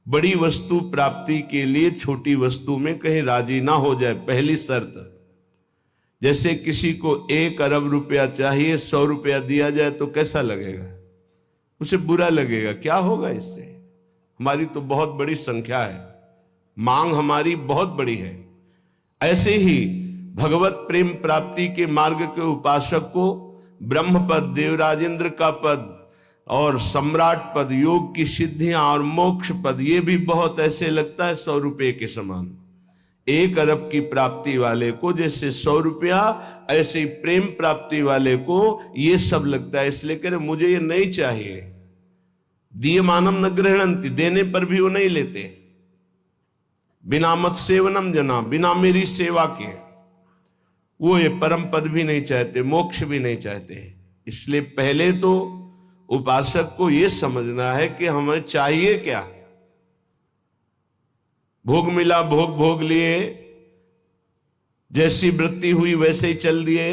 बड़ी वस्तु प्राप्ति के लिए छोटी वस्तु में कहीं राजी ना हो जाए, पहली शर्त। जैसे किसी को 1 अरब रुपया चाहिए, 100 रुपया दिया जाए तो कैसा लगेगा? उसे बुरा लगेगा। क्या होगा इससे? हमारी तो बहुत बड़ी संख्या है, मांग हमारी बहुत बड़ी है। ऐसे ही भगवत प्रेम प्राप्ति के मार्ग के उपासक को ब्रह्म पद, देवराजेंद्र का पद और सम्राट पद, योग की सिद्धियां और मोक्ष पद, ये भी बहुत ऐसे लगता है 100 रुपये के समान। 1 अरब की प्राप्ति वाले को जैसे 100 रुपया, ऐसे ही प्रेम प्राप्ति वाले को ये सब लगता है। इसलिए कह रहे मुझे ये नहीं चाहिए। दिए मानम न गृहणंति, देने पर भी वो नहीं लेते। बिना मत सेवनम जना, बिना मेरी सेवा के वो ये परम पद भी नहीं चाहते, मोक्ष भी नहीं चाहते। इसलिए पहले तो उपासक को यह समझना है कि हमें चाहिए क्या। भोग मिला, भोग भोग लिए, जैसी वृत्ति हुई वैसे ही चल दिए,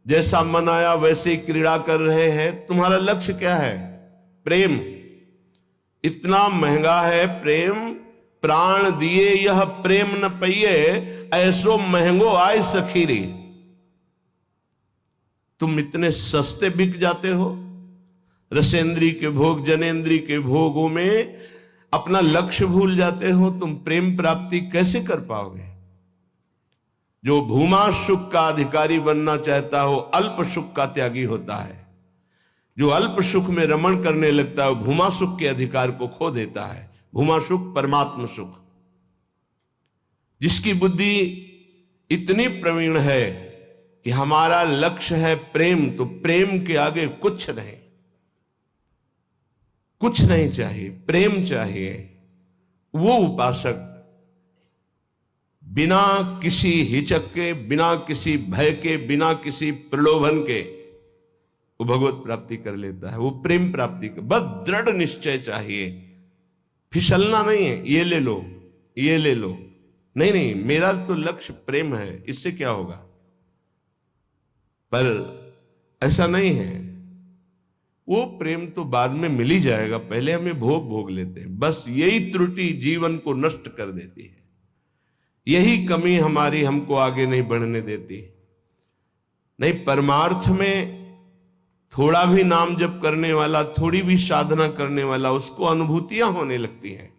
जैसा मन आया वैसे ही क्रीड़ा कर रहे हैं। तुम्हारा लक्ष्य क्या है? प्रेम। इतना महंगा है प्रेम, प्राण दिए यह प्रेम न पइए, ऐसो महंगो आय सखीरी। तुम इतने सस्ते बिक जाते हो। रसेंद्री के भोग, जनेन्द्री के भोगों में अपना लक्ष्य भूल जाते हो। तुम प्रेम प्राप्ति कैसे कर पाओगे? जो भूमा सुख का अधिकारी बनना चाहता हो, अल्प सुख का त्यागी होता है। जो अल्प सुख में रमण करने लगता है, भूमा सुख के अधिकार को खो देता है। भूमा सुख परमात्म सुख। जिसकी बुद्धि इतनी प्रवीण है कि हमारा लक्ष्य है प्रेम, तो प्रेम के आगे कुछ नहीं, कुछ नहीं चाहिए, प्रेम चाहिए। वो उपासक बिना किसी हिचक के, बिना किसी भय के, बिना किसी प्रलोभन के वो भगवत प्राप्ति कर लेता है। वो प्रेम प्राप्ति का बस दृढ़ निश्चय चाहिए, फिसलना नहीं है। ये ले लो, ये ले लो, नहीं नहीं, मेरा तो लक्ष्य प्रेम है, इससे क्या होगा? पर ऐसा नहीं है। वो प्रेम तो बाद में मिल ही जाएगा, पहले हमें भोग भोग लेते हैं। बस यही त्रुटि जीवन को नष्ट कर देती है। यही कमी हमारी हमको आगे नहीं बढ़ने देती। नहीं, परमार्थ में थोड़ा भी नाम जप करने वाला, थोड़ी भी साधना करने वाला, उसको अनुभूतियां होने लगती हैं।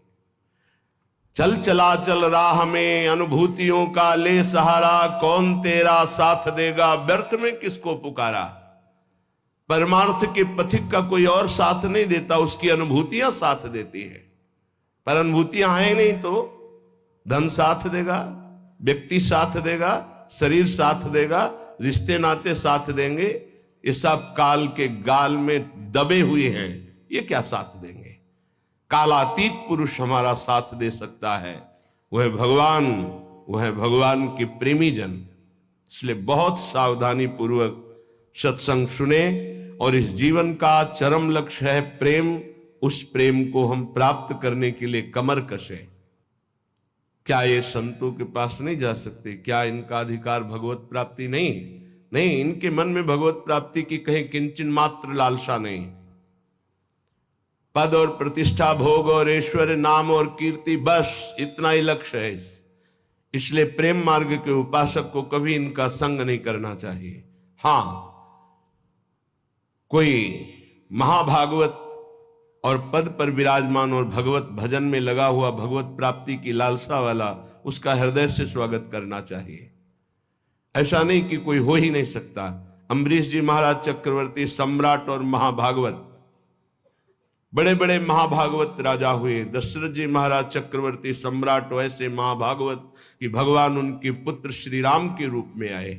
चल चला चल राह में अनुभूतियों का ले सहारा, कौन तेरा साथ देगा, व्यर्थ में किसको पुकारा। परमार्थ के पथिक का कोई और साथ नहीं देता, उसकी अनुभूतियां साथ देती है। पर अनुभूतियां हैं नहीं तो धन साथ देगा, व्यक्ति साथ देगा, शरीर साथ देगा, रिश्ते नाते साथ देंगे। ये सब काल के गाल में दबे हुए हैं, ये क्या साथ देंगे? कालातीत पुरुष हमारा साथ दे सकता है, वह भगवान, वह भगवान के प्रेमी जन। इसलिए बहुत सावधानी पूर्वक सत्संग सुने और इस जीवन का चरम लक्ष्य है प्रेम। उस प्रेम को हम प्राप्त करने के लिए कमर कसे। क्या ये संतों के पास नहीं जा सकते? क्या इनका अधिकार भगवत प्राप्ति नहीं? नहीं, इनके मन में भगवत प्राप्ति की कहीं किंचन मात्र लालसा नहीं। पद और प्रतिष्ठा, भोग और ऐश्वर्य, नाम और कीर्ति, बस इतना ही लक्ष्य है। इसलिए प्रेम मार्ग के उपासक को कभी इनका संग नहीं करना चाहिए। हां, कोई महाभागवत और पद पर विराजमान और भगवत भजन में लगा हुआ, भगवत प्राप्ति की लालसा वाला, उसका हृदय से स्वागत करना चाहिए। ऐसा नहीं कि कोई हो ही नहीं सकता। अम्बरीश जी महाराज चक्रवर्ती, सम्राट और महाभागवत, बड़े बड़े महाभागवत राजा हुए। दशरथ जी महाराज चक्रवर्ती, सम्राट, वैसे महाभागवत कि भगवान उनके पुत्र श्री राम के रूप में आए।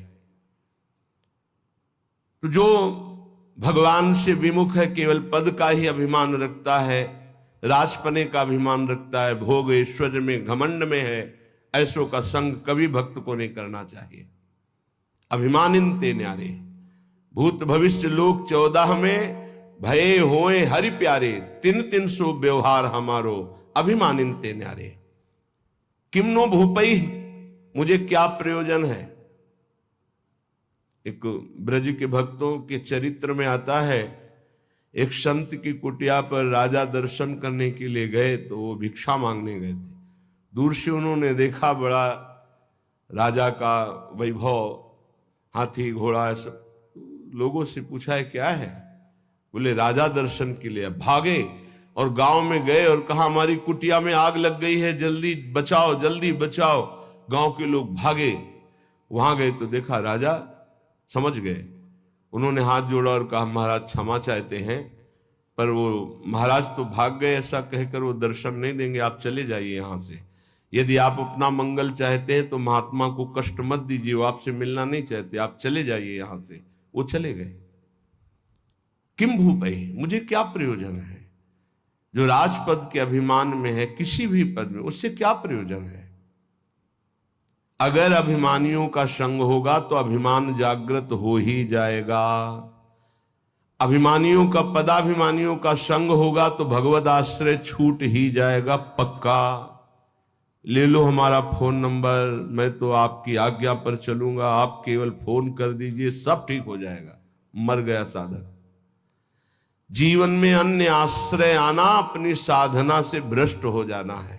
तो जो भगवान से विमुख है, केवल पद का ही अभिमान रखता है, राजपने का अभिमान रखता है, भोग ऐश्वर्य में घमंड में है, ऐसों का संग कभी भक्त को नहीं करना चाहिए। अभिमानिनते न्यारे, भूत भविष्य लोक 14 में भये होए हरि प्यारे, 3-300 व्यवहार हमारो, अभिमानिनते न्यारे। किमनो भूपई, मुझे क्या प्रयोजन है। एक ब्रज के भक्तों के चरित्र में आता है, एक संत की कुटिया पर राजा दर्शन करने के लिए गए, तो वो भिक्षा मांगने गए थे। दूर से उन्होंने देखा बड़ा राजा का वैभव, हाथी घोड़ा सब। लोगों से पूछा है क्या है? बोले राजा दर्शन के लिए। भागे और गांव में गए और कहा हमारी कुटिया में आग लग गई है, जल्दी बचाओ, जल्दी बचाओ। गांव के लोग भागे, वहां गए तो देखा राजा समझ गए। उन्होंने हाथ जोड़ा और कहा महाराज क्षमा चाहते हैं, पर वो महाराज तो भाग गए, ऐसा कहकर वो दर्शन नहीं देंगे, आप चले जाइए यहां से। यदि आप अपना मंगल चाहते हैं तो महात्मा को कष्ट मत दीजिए, वो आपसे मिलना नहीं चाहते, आप चले जाइए यहां से। वो चले गए। किम भूपई, मुझे क्या प्रयोजन है? जो राजपद के अभिमान में है, किसी भी पद में, उससे क्या प्रयोजन है? अगर अभिमानियों का संग होगा तो अभिमान जागृत हो ही जाएगा। अभिमानियों का, पदाभिमानियों का संग होगा तो भगवद आश्रय छूट ही जाएगा पक्का। ले लो हमारा फोन नंबर, मैं तो आपकी आज्ञा पर चलूंगा, आप केवल फोन कर दीजिए, सब ठीक हो जाएगा। मर गया साधक। जीवन में अन्य आश्रय आना अपनी साधना से भ्रष्ट हो जाना है।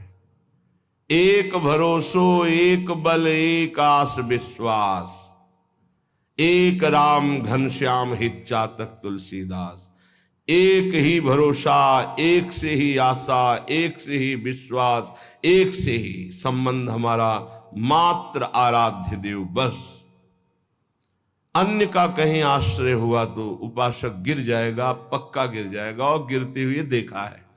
एक भरोसो, एक बल, एक आस विश्वास, एक राम घनश्याम हित चातक तुलसीदास। एक ही भरोसा, एक से ही आशा, एक से ही विश्वास, एक से ही संबंध हमारा, मात्र आराध्य देव बस। अन्य का कहीं आश्रय हुआ तो उपासक गिर जाएगा, पक्का गिर जाएगा, और गिरते हुए देखा है।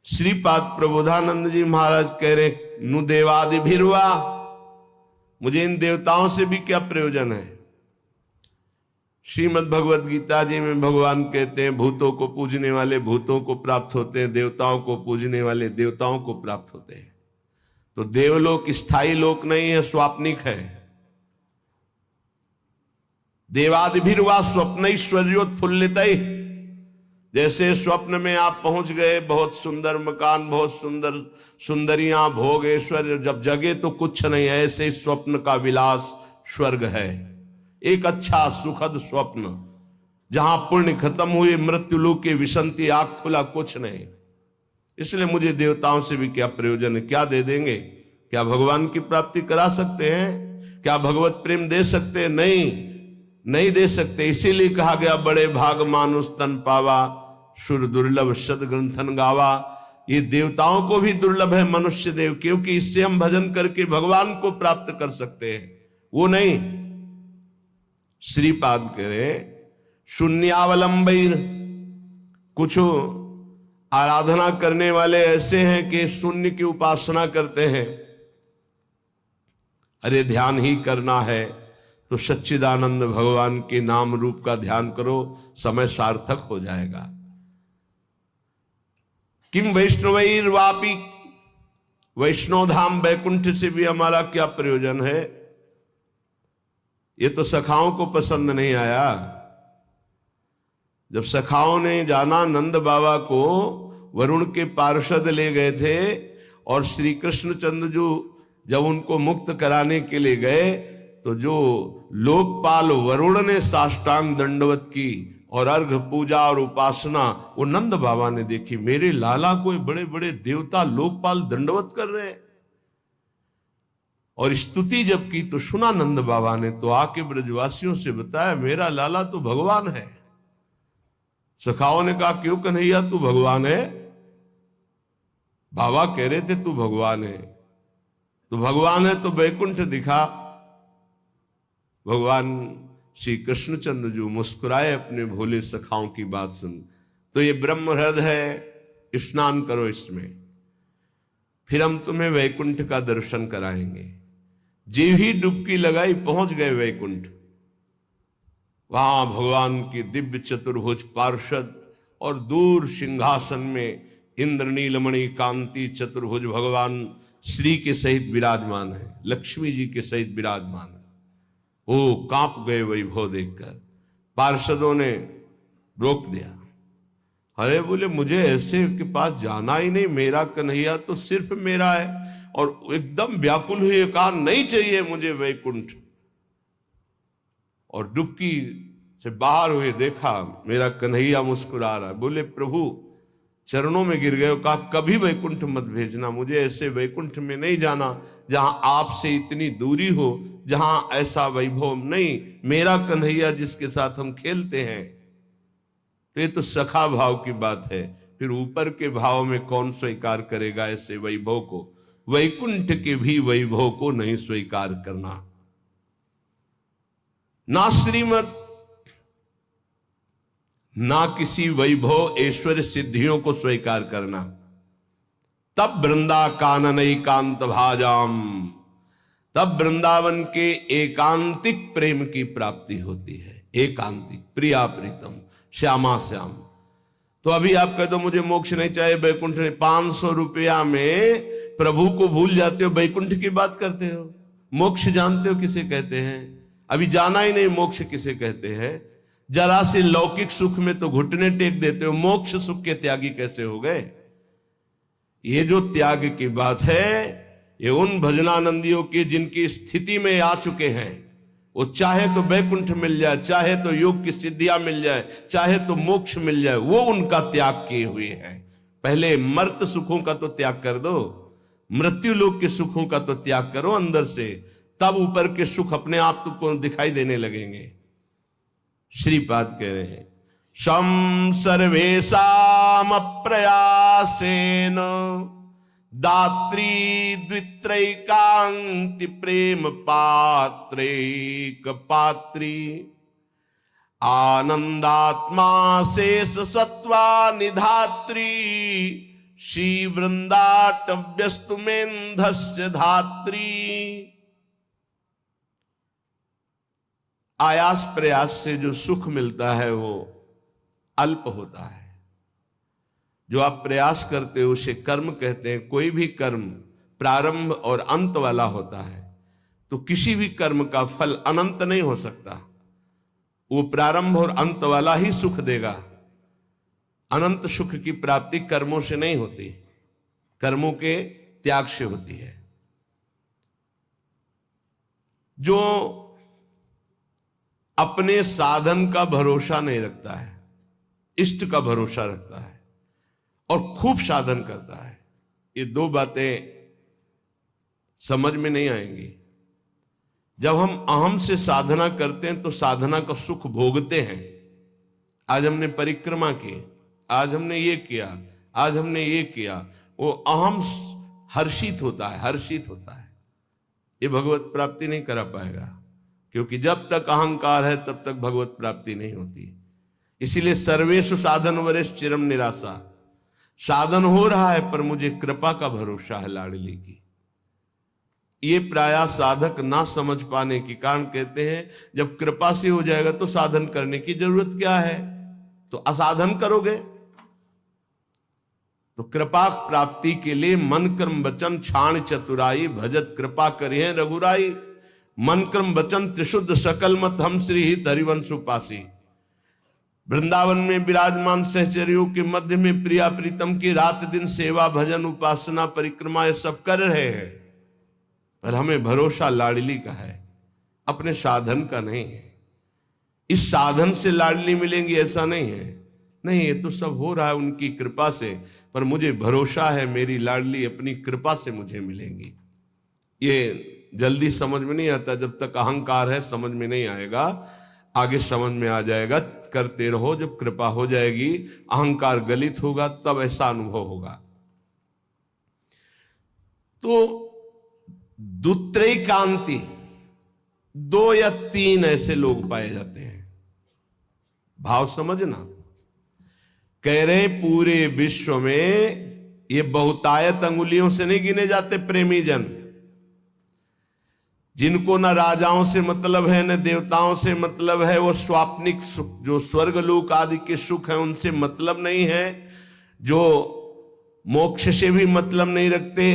श्रीपाद प्रबोधानंद जी महाराज कह रहे, नु देवादि भिरवा, मुझे इन देवताओं से भी क्या प्रयोजन है? श्रीमद् भगवद गीता जी में भगवान कहते हैं भूतों को पूजने वाले भूतों को प्राप्त होते हैं, देवताओं को पूजने वाले देवताओं को प्राप्त होते हैं। तो देवलोक स्थायी लोक नहीं है, स्वाप्निक है। देवादिभिर्वा स्वप्नैश्वर्योत्फुल्लित। जैसे स्वप्न में आप पहुंच गए, बहुत सुंदर मकान, बहुत सुंदर सुंदरियां, भोग ऐश्वर्य, जब जगे तो कुछ नहीं है। ऐसे स्वप्न का विलास स्वर्ग है, एक अच्छा सुखद स्वप्न, जहां पुण्य खत्म हुए, मृत्यु लोक के विसंति, आग खुला, कुछ नहीं। इसलिए मुझे देवताओं से भी क्या प्रयोजन है? क्या दे देंगे? क्या भगवान की प्राप्ति करा सकते हैं? क्या भगवत प्रेम दे सकते हैं? नहीं दे सकते। इसीलिए कहा गया बड़े भाग मानुष तन पावा, सुर दुर्लभ सद ग्रंथन गावा। ये देवताओं को भी दुर्लभ है मनुष्य देव, क्योंकि इससे हम भजन करके भगवान को प्राप्त कर सकते हैं, वो नहीं। श्रीपाद कह रहे शून्यावलंबीर, कुछ आराधना करने वाले ऐसे हैं कि शून्य की उपासना करते हैं। अरे ध्यान ही करना है तो सच्चिदानंद भगवान के नाम रूप का ध्यान करो, समय सार्थक हो जाएगा। किम वैष्णवैर वापी, वैष्णव धाम वैकुंठ से भी हमारा क्या प्रयोजन है? ये तो सखाओं को पसंद नहीं आया। जब सखाओं ने जाना, नंद बाबा को वरुण के पार्षद ले गए थे, और श्री कृष्णचंद्र जो जब उनको मुक्त कराने के लिए गए, तो जो लोकपाल वरुण ने साष्टांग दंडवत की और अर्घ पूजा और उपासना, वो नंद बाबा ने देखी। मेरे लाला को बड़े बड़े देवता लोकपाल दंडवत कर रहे हैं। और स्तुति जब की तो सुना नंद बाबा ने, तो आके ब्रजवासियों से बताया मेरा लाला तो भगवान है। सखाओं ने कहा क्यों कन्हैया तू भगवान है? बाबा कह रहे थे तू भगवान है। तो भगवान है तो वैकुंठ दिखा। भगवान श्री कृष्णचंद्र जो मुस्कुराए अपने भोले सखाओं की बात सुन, तो ये ब्रह्म हृदय है, स्नान करो इसमें, फिर हम तुम्हें वैकुंठ का दर्शन कराएंगे। जी ही डुबकी लगाई, पहुंच गए वैकुंठ। वहां भगवान की दिव्य चतुर्भुज पार्षद और दूर सिंहासन में इंद्र नीलमणि कांति चतुर्भुज भगवान श्री के सहित विराजमान है, लक्ष्मी जी के सहित विराजमान है। वो कांप गए वैभव देखकर। पार्षदों ने रोक दिया। अरे बोले मुझे ऐसे के पास जाना ही नहीं, मेरा कन्हैया तो सिर्फ मेरा है। और एकदम व्याकुल हुए, कहा नहीं चाहिए मुझे वैकुंठ। और डुबकी से बाहर हुए, देखा मेरा कन्हैया मुस्कुरा रहा है। बोले प्रभु चरणों में गिर गए, कहा कभी वैकुंठ मत भेजना, मुझे ऐसे वैकुंठ में नहीं जाना जहां आपसे इतनी दूरी हो, जहां ऐसा वैभव नहीं। मेरा कन्हैया जिसके साथ हम खेलते हैं, तो ये तो सखा भाव की बात है, फिर ऊपर के भाव में कौन स्वीकार करेगा ऐसे वैभव को। वैकुंठ के भी वैभव को नहीं स्वीकार करना, ना श्रीमत, ना किसी वैभव ऐश्वर्य सिद्धियों को स्वीकार करना। तब वृंदा कानन एकांत भाजाम, तब वृंदावन के एकांतिक प्रेम की प्राप्ति होती है। एकांतिक, प्रिया प्रीतम, श्यामा श्याम। तो अभी आप कहते हो मुझे मोक्ष नहीं चाहिए, वैकुंठ नहीं, 500 रुपया में प्रभु को भूल जाते हो, वैकुंठ की बात करते हो। मोक्ष जानते हो किसे कहते हैं? अभी जाना ही नहीं मोक्ष किसे कहते हैं। जरा से लौकिक सुख में तो घुटने टेक देते हो, मोक्ष सुख के त्यागी कैसे हो गए? ये जो त्याग की बात है, ये उन भजनानंदियों की जिनकी स्थिति में आ चुके हैं। वो चाहे तो वैकुंठ मिल जाए, चाहे तो योग की सिद्धियां मिल जाए, चाहे तो मोक्ष मिल जाए, वो उनका त्याग किए हुए हैं। पहले मर्त सुखों का तो त्याग कर दो, मृत्यु लोक के सुखों का तो त्याग करो अंदर से, तब ऊपर के सुख अपने आप तुमको दिखाई देने लगेंगे। श्रीपाद कह रहे हैं शम सर्वेशाम अप्रयासेन दात्री द्वित्रैकांति प्रेम पात्रैक पात्री आनंदात्मा शेष सत्वा निधात्री श्री वृंदाटव्यस्तु मेन्धस्य धात्री। आयास प्रयास से जो सुख मिलता है वो अल्प होता है। जो आप प्रयास करते हो उसे कर्म कहते हैं। कोई भी कर्म प्रारंभ और अंत वाला होता है, तो किसी भी कर्म का फल अनंत नहीं हो सकता। वो प्रारंभ और अंत वाला ही सुख देगा। अनंत सुख की प्राप्ति कर्मों से नहीं होती, कर्मों के त्याग से होती है। जो अपने साधन का भरोसा नहीं रखता है, इष्ट का भरोसा रखता है और खूब साधन करता है, ये दो बातें समझ में नहीं आएंगी। जब हम अहम से साधना करते हैं तो साधना का सुख भोगते हैं। आज हमने परिक्रमा की, आज हमने ये किया, आज हमने ये किया, वो अहम हर्षित होता है, हर्षित होता है। ये भगवत प्राप्ति नहीं करा पाएगा, क्योंकि जब तक अहंकार है तब तक भगवत प्राप्ति नहीं होती। इसीलिए सर्वेषु साधन वरेश चिरम निराशा। साधन हो रहा है पर मुझे कृपा का भरोसा है लाडली की। ये प्रायः साधक ना समझ पाने के कारण कहते हैं जब कृपा से हो जाएगा तो साधन करने की जरूरत क्या है, तो असाधन करोगे। तो कृपा प्राप्ति के लिए मन कर्म वचन छाण चतुराई, भजत कृपा करिए रघुराई। मन कर्म वचन त्रिशुद्ध सकल मत हम श्री हित हरिवंश उपासी। वृंदावन में विराजमान सहचर्यों के मध्य में प्रिया प्रीतम की रात दिन सेवा भजन उपासना परिक्रमा ये सब कर रहे हैं, पर हमें भरोसा लाडली का है, अपने साधन का नहीं है। इस साधन से लाडली मिलेंगी ऐसा नहीं है, नहीं, ये तो सब हो रहा है उनकी कृपा से, पर मुझे भरोसा है मेरी लाडली अपनी कृपा से मुझे मिलेंगी। ये जल्दी समझ में नहीं आता, जब तक अहंकार है समझ में नहीं आएगा, आगे समझ में आ जाएगा। करते रहो, जब कृपा हो जाएगी, अहंकार गलित होगा, तब ऐसा अनुभव होगा। तो दुत्रैकांति, 2 या 3 ऐसे लोग पाए जाते हैं। भाव समझना, कह रहे पूरे विश्व में ये बहुतायत अंगुलियों से नहीं गिने जाते प्रेमी जन, जिनको न राजाओं से मतलब है न देवताओं से मतलब है। वो स्वाप्निक सुख, जो स्वर्गलोक आदि के सुख है उनसे मतलब नहीं है, जो मोक्ष से भी मतलब नहीं रखते,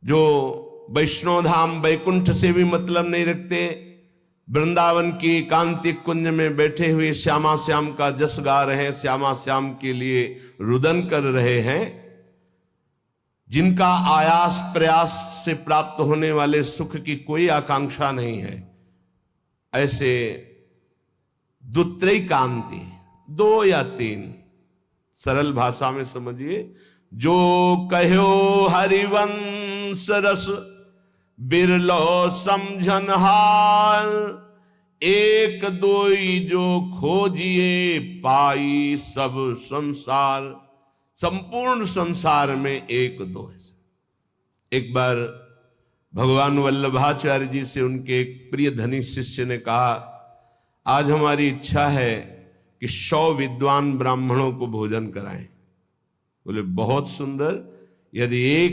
जो वैष्णव धाम वैकुंठ से भी मतलब नहीं रखते, वृंदावन की एकांतिक कुंज में बैठे हुए श्यामा श्याम का जस गा रहे हैं, श्यामा श्याम के लिए रुदन कर रहे हैं, जिनका आयास प्रयास से प्राप्त होने वाले सुख की कोई आकांक्षा नहीं है, ऐसे दुत्रैकांति, 2 या 3, सरल भाषा में समझिए। जो कहो हरिवंश रस बिरलो समझन हार, एक दोई जो खोजिए पाई सब संसार। संपूर्ण संसार में एक दो है। एक बार भगवान वल्लभाचार्य जी से उनके एक प्रिय धनी शिष्य ने कहा, आज हमारी इच्छा है कि 100 विद्वान ब्राह्मणों को भोजन कराएं। बोले बहुत सुंदर, यदि एक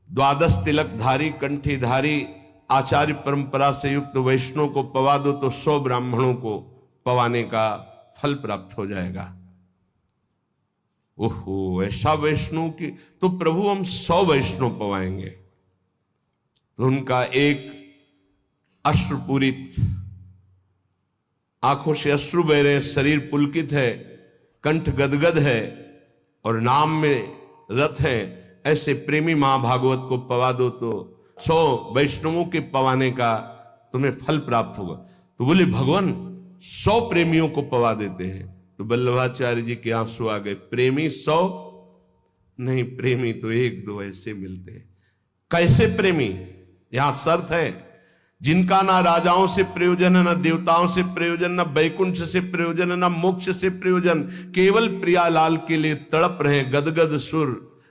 12 तिलकधारी कंठीधारी आचार्य परंपरा से युक्त वैष्णव को पवा दो तो 100 ब्राह्मणों को पवाने का फल प्राप्त हो जाएगा। ओहो, ऐसा वैष्णव की तो प्रभु हम 100 वैष्णव पवाएंगे। तो उनका एक अश्रुपूरित, आंखों से अश्रु बह रहे, शरीर पुलकित है, कंठ गदगद है और नाम में रत है, ऐसे प्रेमी महाभागवत को पवा दो तो 100 वैष्णवों के पवाने का तुम्हें फल प्राप्त होगा। तो बोले भगवान 100 प्रेमियों को पवा देते हैं। तो वल्लभाचार्य जी के आंसू आ गए। प्रेमी 100 नहीं, प्रेमी तो 1-2 ऐसे मिलते हैं। कैसे प्रेमी? यहां शर्त है, जिनका ना राजाओं से प्रयोजन है, ना देवताओं से प्रयोजन, ना वैकुंठ से प्रयोजन है, ना मोक्ष से प्रयोजन, केवल प्रियालाल के लिए तड़प रहे गदगद सुर,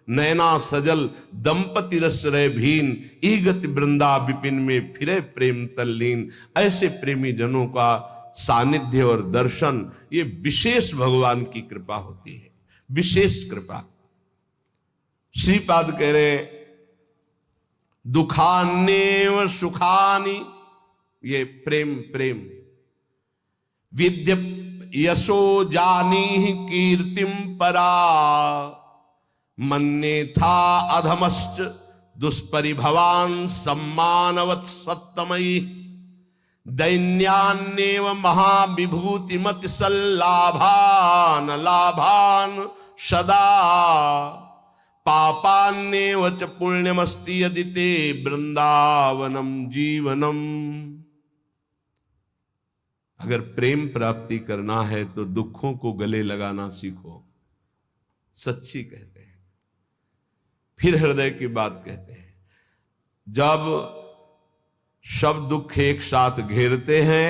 नैना सजल दंपति रस रहे भीन, ईगति वृंदा विपिन में फिरे प्रेम तल्लीन। ऐसे प्रेमी जनों का सानिध्य और दर्शन, ये विशेष भगवान की कृपा होती है, विशेष कृपा। श्रीपाद कह रहे दुखान्येव सुखानि, ये प्रेम प्रेम। विद्य यशो जानी कीर्तिम परा, मन्ने था अधमश्च दुष्परिभवान सम्मानवत् सत्तमयी। दैन्यान्येव महाविभूतिमति सल्लाभान लाभान सदा, पापान्येव च पुण्यमस्ति यदि ते वृंदावनम जीवनम। अगर प्रेम प्राप्ति करना है तो दुखों को गले लगाना सीखो, सच्ची कहते हैं। फिर हृदय की बात कहते हैं। जब सब दुख एक साथ घेरते हैं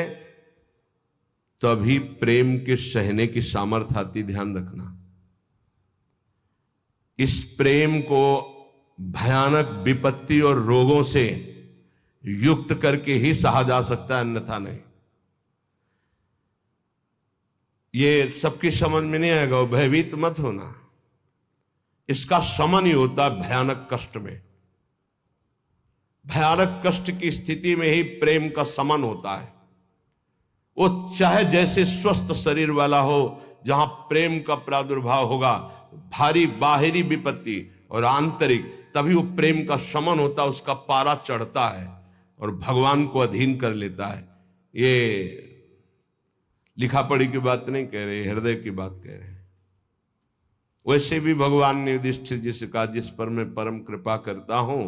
तभी प्रेम के सहने की सामर्थ्य आती, ध्यान रखना। इस प्रेम को भयानक विपत्ति और रोगों से युक्त करके ही सहा जा सकता है, अन्यथा नहीं। ये सबकी समझ में नहीं आएगा, भयभीत मत होना। इसका समन ही होता है भयानक कष्ट में। भयानक कष्ट की स्थिति में ही प्रेम का समन होता है। वो चाहे जैसे स्वस्थ शरीर वाला हो, जहां प्रेम का प्रादुर्भाव होगा, भारी बाहरी विपत्ति और आंतरिक, तभी वो प्रेम का समन होता है, उसका पारा चढ़ता है और भगवान को अधीन कर लेता है। ये लिखा पढ़ी की बात नहीं कह रहे, हृदय की बात कह रहे हैं। वैसे भी भगवान ने युधिष्ठिर जी से कहा, जिस पर मैं परम कृपा करता हूं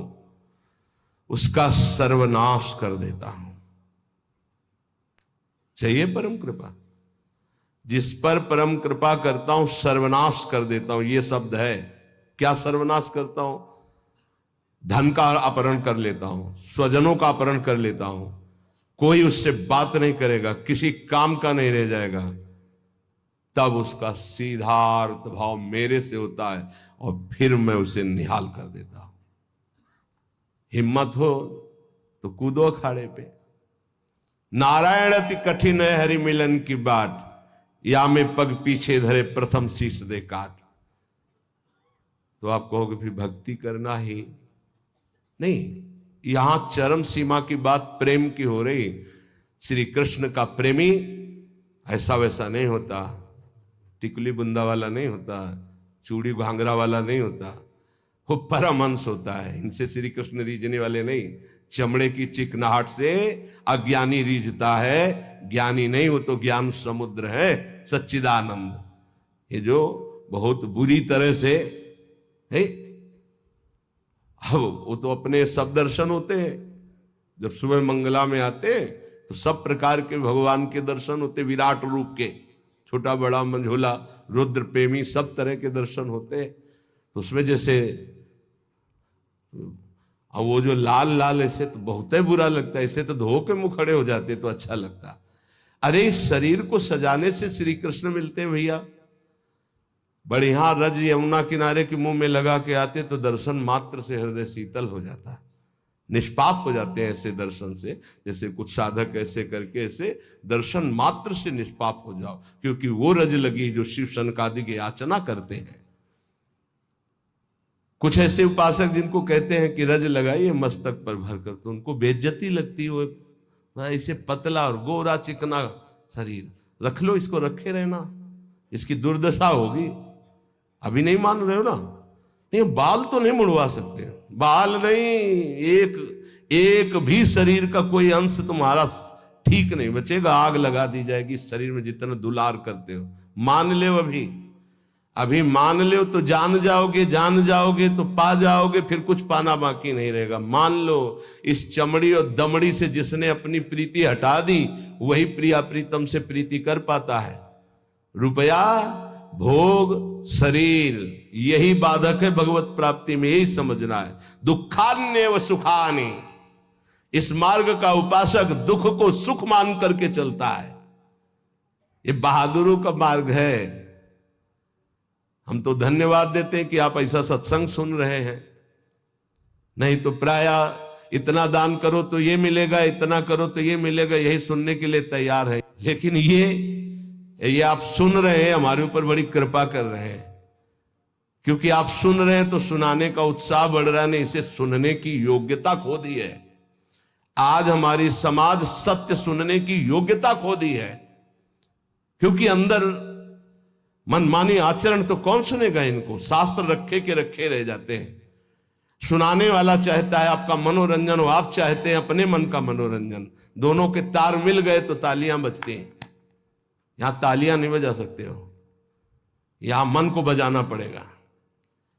उसका सर्वनाश कर देता हूं। चाहिए परम कृपा? जिस पर परम कृपा करता हूं सर्वनाश कर देता हूं, ये शब्द है। क्या सर्वनाश करता हूं? धन का अपहरण कर लेता हूं, स्वजनों का अपहरण कर लेता हूं, कोई उससे बात नहीं करेगा, किसी काम का नहीं रह जाएगा। तब उसका सीधा अर्थ भाव मेरे से होता है और फिर मैं उसे निहाल कर देता हूं। हिम्मत हो तो कूदो अखाड़े पे। नारायण अति कठिन है हरि मिलन की बाट, या में पग पीछे धरे प्रथम शीश दे काट। तो आप कहोगे फिर भक्ति करना ही नहीं। यहां चरम सीमा की बात प्रेम की हो रही। श्री कृष्ण का प्रेमी ऐसा वैसा नहीं होता, टिकुली बुंदा वाला नहीं होता, चूड़ी घांगरा वाला नहीं होता, वो परमहंस होता है। इनसे श्री कृष्ण रीझने वाले नहीं। चमड़े की चिकनाहट से अज्ञानी रीझता है, ज्ञानी नहीं, वो तो ज्ञान समुद्र है, सच्चिदानंद। ये जो बहुत बुरी तरह से है, अब वो तो अपने सब दर्शन होते हैं। जब सुबह मंगला में आते तो सब प्रकार के भगवान के दर्शन होते, विराट रूप के, छोटा बड़ा मंझोला रुद्र प्रेमी सब तरह के दर्शन होते। तो उसमें जैसे अब वो जो लाल लाल ऐसे तो बहुत ही बुरा लगता है, ऐसे तो धो के मुंह खड़े हो जाते तो अच्छा लगता। अरे इस शरीर को सजाने से श्री कृष्ण मिलते हैं भैया। बढ़िया रज यमुना किनारे के मुंह में लगा के आते तो दर्शन मात्र से हृदय शीतल हो जाता, निष्पाप हो जाते हैं ऐसे दर्शन से। जैसे कुछ साधक ऐसे करके ऐसे दर्शन मात्र से निष्पाप हो जाओ, क्योंकि वो रज लगी जो शिव शनकादि की याचना करते हैं। कुछ ऐसे उपासक जिनको कहते हैं कि रज लगाइए मस्तक पर भर कर, तो उनको बेइज्जती लगती हो, ऐसे पतला और गोरा चिकना शरीर रख लो, इसको रखे रहना, इसकी दुर्दशा होगी। अभी नहीं मान रहे हो ना? नहीं, बाल तो नहीं मुड़वा सकते, बाल नहीं, एक भी शरीर का कोई अंश तुम्हारा ठीक नहीं बचेगा, आग लगा दी जाएगी इस शरीर में जितना दुलार करते हो। मान ले अभी मान लो तो जान जाओगे तो पा जाओगे, फिर कुछ पाना बाकी नहीं रहेगा। मान लो इस चमड़ी और दमड़ी से जिसने अपनी प्रीति हटा दी वही प्रिया प्रीतम से प्रीति कर पाता है। रुपया, भोग, शरीर, यही बाधक है भगवत प्राप्ति में, यही समझना है। दुखान्य व सुखानि, इस मार्ग का उपासक दुख को सुख मान करके चलता है। ये बहादुरों का मार्ग है। हम तो धन्यवाद देते हैं कि आप ऐसा सत्संग सुन रहे हैं, नहीं तो प्राय इतना दान करो तो ये मिलेगा, इतना करो तो ये मिलेगा, यही सुनने के लिए तैयार है। लेकिन ये आप सुन रहे हैं, हमारे ऊपर बड़ी कृपा कर रहे हैं, क्योंकि आप सुन रहे हैं तो सुनाने का उत्साह बढ़ रहा है, नहीं इसे सुनने की योग्यता खो दी है। आज हमारी समाज सत्य सुनने की योग्यता खो दी है, क्योंकि अंदर मनमानी आचरण तो कौन सुनेगा इनको। शास्त्र रखे के रखे रह जाते हैं। सुनाने वाला चाहता है आपका मनोरंजन हो, आप चाहते हैं अपने मन का मनोरंजन। दोनों के तार मिल गए तो तालियां बजती हैं। यहां तालियां नहीं बजा सकते हो, यहां मन को बजाना पड़ेगा,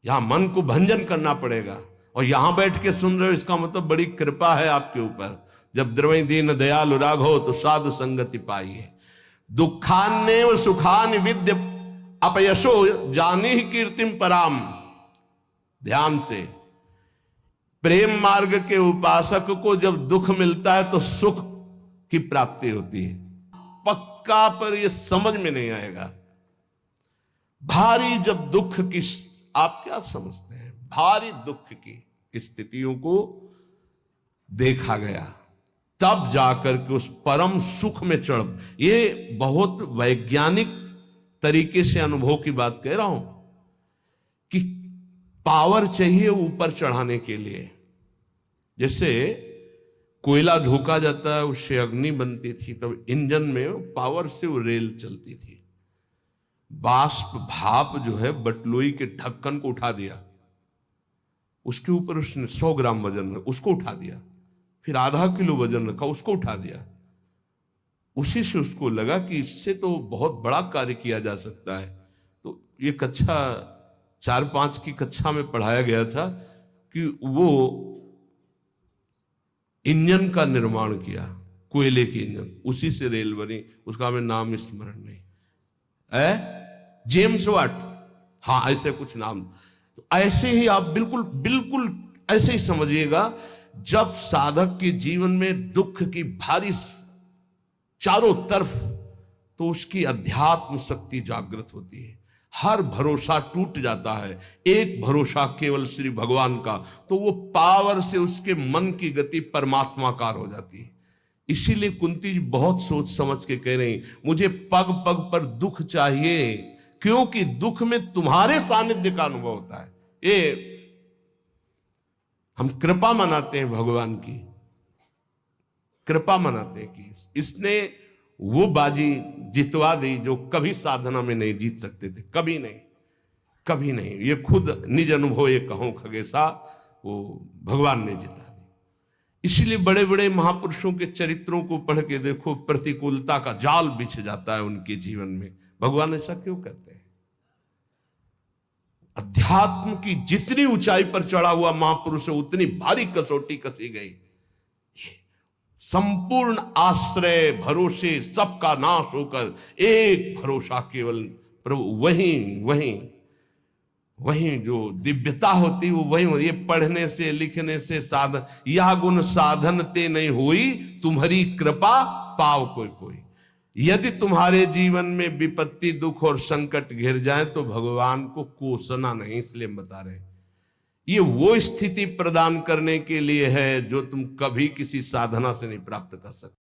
यहां मन को भंजन करना पड़ेगा। और यहां बैठ के सुन रहे हो, इसका मतलब बड़ी कृपा है आपके ऊपर। जब द्रवई दीन दयालु राघो तो साधु संगति पाइए। दुखान्यव सुखान विद्य अपयशो जानी ही कीर्तिम पराम। ध्यान से, प्रेम मार्ग के उपासक को जब दुख मिलता है तो सुख की प्राप्ति होती है पक्का, पर यह समझ में नहीं आएगा। भारी जब दुख की, आप क्या समझते हैं, भारी दुख की स्थितियों को देखा गया, तब जाकर के उस परम सुख में चढ़। ये बहुत वैज्ञानिक तरीके से अनुभव की बात कह रहा हूं कि पावर चाहिए ऊपर चढ़ाने के लिए। जैसे कोयला झोंका जाता है, उससे अग्नि बनती थी, तब इंजन में पावर से वो रेल चलती थी। बाष्प भाप जो है बटलोई के ढक्कन को उठा दिया, उसके ऊपर उसने 100 ग्राम वजन रखा, उसको उठा दिया, फिर आधा किलो वजन रखा, उसको उठा दिया। उसी से उसको लगा कि इससे तो बहुत बड़ा कार्य किया जा सकता है। तो ये कक्षा 4-5 की कक्षा में पढ़ाया गया था कि वो इंजन का निर्माण किया, कोयले की इंजन, उसी से रेल बनी। उसका हमें नाम स्मरण नहीं है, जेम्स वाट, हाँ ऐसे कुछ नाम। तो ऐसे ही आप बिल्कुल ऐसे ही समझिएगा। जब साधक के जीवन में दुख की भारी चारों तरफ, तो उसकी अध्यात्म शक्ति जागृत होती है, हर भरोसा टूट जाता है, एक भरोसा केवल श्री भगवान का, तो वो पावर से उसके मन की गति परमात्माकार हो जाती है। इसीलिए कुंती जी बहुत सोच समझ के कह रही, मुझे पग पग पर दुख चाहिए, क्योंकि दुख में तुम्हारे सानिध्य का अनुभव होता है। ये हम कृपा मनाते हैं, भगवान की कृपा मनाते हैं कि इसने वो बाजी जितवा दी जो कभी साधना में नहीं जीत सकते थे, कभी नहीं। ये खुद निज अनुभव ये कहूं खगेशा, वो भगवान ने जिता दी। इसीलिए बड़े बड़े महापुरुषों के चरित्रों को पढ़ के देखो, प्रतिकूलता का जाल बिछ जाता है उनके जीवन में। भगवान ऐसा क्यों करते हैं? अध्यात्म की जितनी ऊंचाई पर चढ़ा हुआ महापुरुष है, उतनी भारी कसौटी कसी गई। संपूर्ण आश्रय भरोसे सबका नाश होकर एक भरोसा केवल प्रभु, वही जो दिव्यता होती वो वही होती। ये पढ़ने से लिखने से साधन, यह गुण साधन ते नहीं हुई, तुम्हारी कृपा पाव कोई कोई। यदि तुम्हारे जीवन में विपत्ति दुख और संकट घिर जाए तो भगवान को कोसना नहीं, इसलिए हम बता रहे हैं ये वो स्थिति प्रदान करने के लिए है जो तुम कभी किसी साधना से नहीं प्राप्त कर सकते।